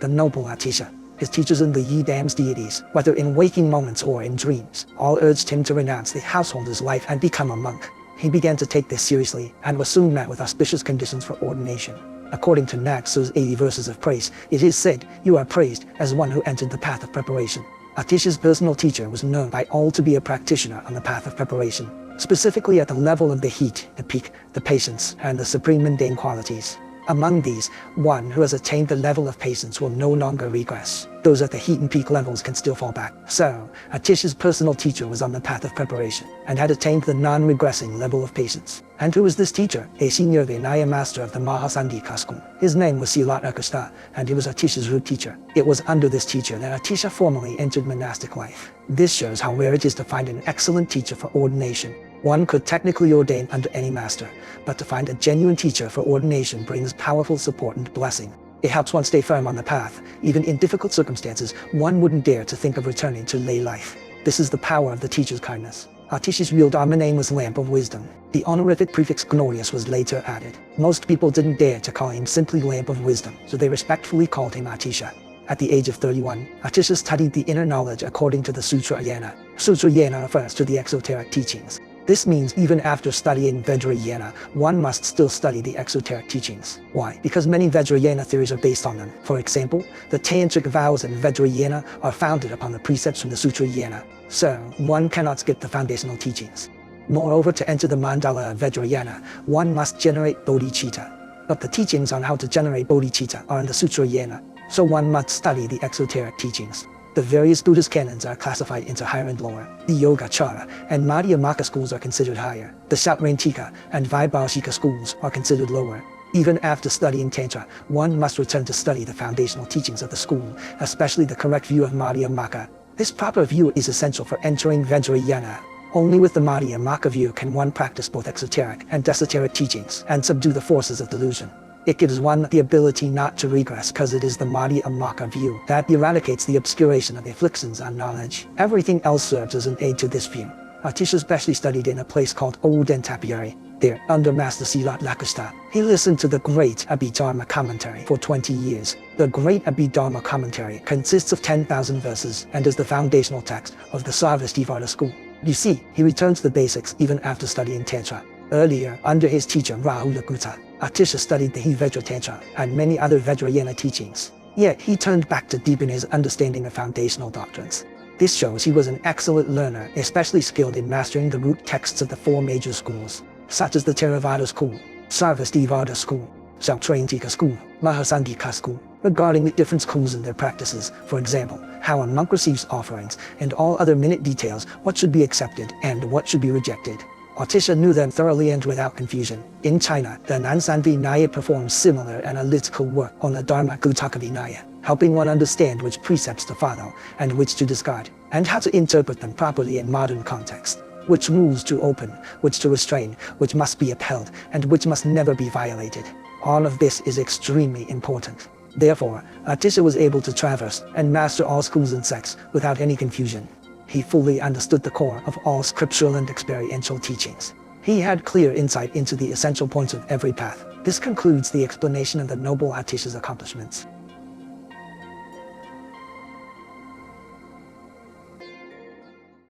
the noble Atisha. His teachers and the Yi Dam's deities, whether in waking moments or in dreams, all urged him to renounce the householder's life and become a monk. He began to take this seriously and was soon met with auspicious conditions for ordination. According to Naksu's 80 verses of praise, it is said, "You are praised as one who entered the path of preparation." Atisha's personal teacher was known by all to be a practitioner on the path of preparation, specifically at the level of the heat, the peak, the patience, and the supreme mundane qualities. Among these, one who has attained the level of patience will no longer regress. Those at the heat and peak levels can still fall back. So, Atisha's personal teacher was on the path of preparation, and had attained the non-regressing level of patience. And who was this teacher? A senior Vinaya master of the Mahasandhika school. His name was Silat Akusta, and he was Atisha's root teacher. It was under this teacher that Atisha formally entered monastic life. This shows how rare it is to find an excellent teacher for ordination. One could technically ordain under any master, but to find a genuine teacher for ordination brings powerful support and blessing. It helps one stay firm on the path. Even in difficult circumstances, one wouldn't dare to think of returning to lay life. This is the power of the teacher's kindness. Atisha's real Dharma name was Lamp of Wisdom. The honorific prefix Glorious was later added. Most people didn't dare to call him simply Lamp of Wisdom, so they respectfully called him Atisha. At the age of 31, Atisha studied the inner knowledge according to the Sutrayana. Sutrayana refers to the exoteric teachings. This means even after studying Vajrayana, one must still study the exoteric teachings. Why? Because many Vajrayana theories are based on them. For example, the tantric vows in Vajrayana are founded upon the precepts from the Sutrayana. So, one cannot skip the foundational teachings. Moreover, to enter the mandala of Vajrayana, one must generate bodhicitta. But the teachings on how to generate bodhicitta are in the Sutrayana, so one must study the exoteric teachings. The various Buddhist canons are classified into higher and lower. The Yogacara and Madhyamaka schools are considered higher. The Sautrantika and Vaibhashika schools are considered lower. Even after studying Tantra, one must return to study the foundational teachings of the school, especially the correct view of Madhyamaka. This proper view is essential for entering Vajrayana. Only with the Madhyamaka view can one practice both exoteric and esoteric teachings and subdue the forces of delusion. It gives one the ability not to regress because it is the Madhyamaka view that eradicates the obscuration of the afflictions on knowledge. Everything else serves as an aid to this view. Atisha specially studied in a place called Old Tapiary. There, under Master Silat Lakusta, he listened to the Great Abhidharma Commentary for 20 years. The Great Abhidharma Commentary consists of 10,000 verses and is the foundational text of the Sarvastivada school. You see, he returned to the basics even after studying Tantra. Earlier, under his teacher Rahulakuta, Atisha studied the Vajra Tantra and many other Vajrayana teachings. Yet he turned back to deepen his understanding of foundational doctrines. This shows he was an excellent learner, especially skilled in mastering the root texts of the four major schools, such as the Theravada school, Sarvastivada school, Sautrantika school, Mahasandhika school. Regarding the different schools and their practices, for example, how a monk receives offerings, and all other minute details, what should be accepted and what should be rejected. Atisha knew them thoroughly and without confusion. In China, the Nansan Vinaya performs similar analytical work on the Dharma Gutaka Vinaya, helping one understand which precepts to follow and which to discard, and how to interpret them properly in modern context. Which rules to open, which to restrain, which must be upheld, and which must never be violated. All of this is extremely important. Therefore, Atisha was able to traverse and master all schools and sects without any confusion. He fully understood the core of all scriptural and experiential teachings. He had clear insight into the essential points of every path. This concludes the explanation of the noble Atisha's accomplishments.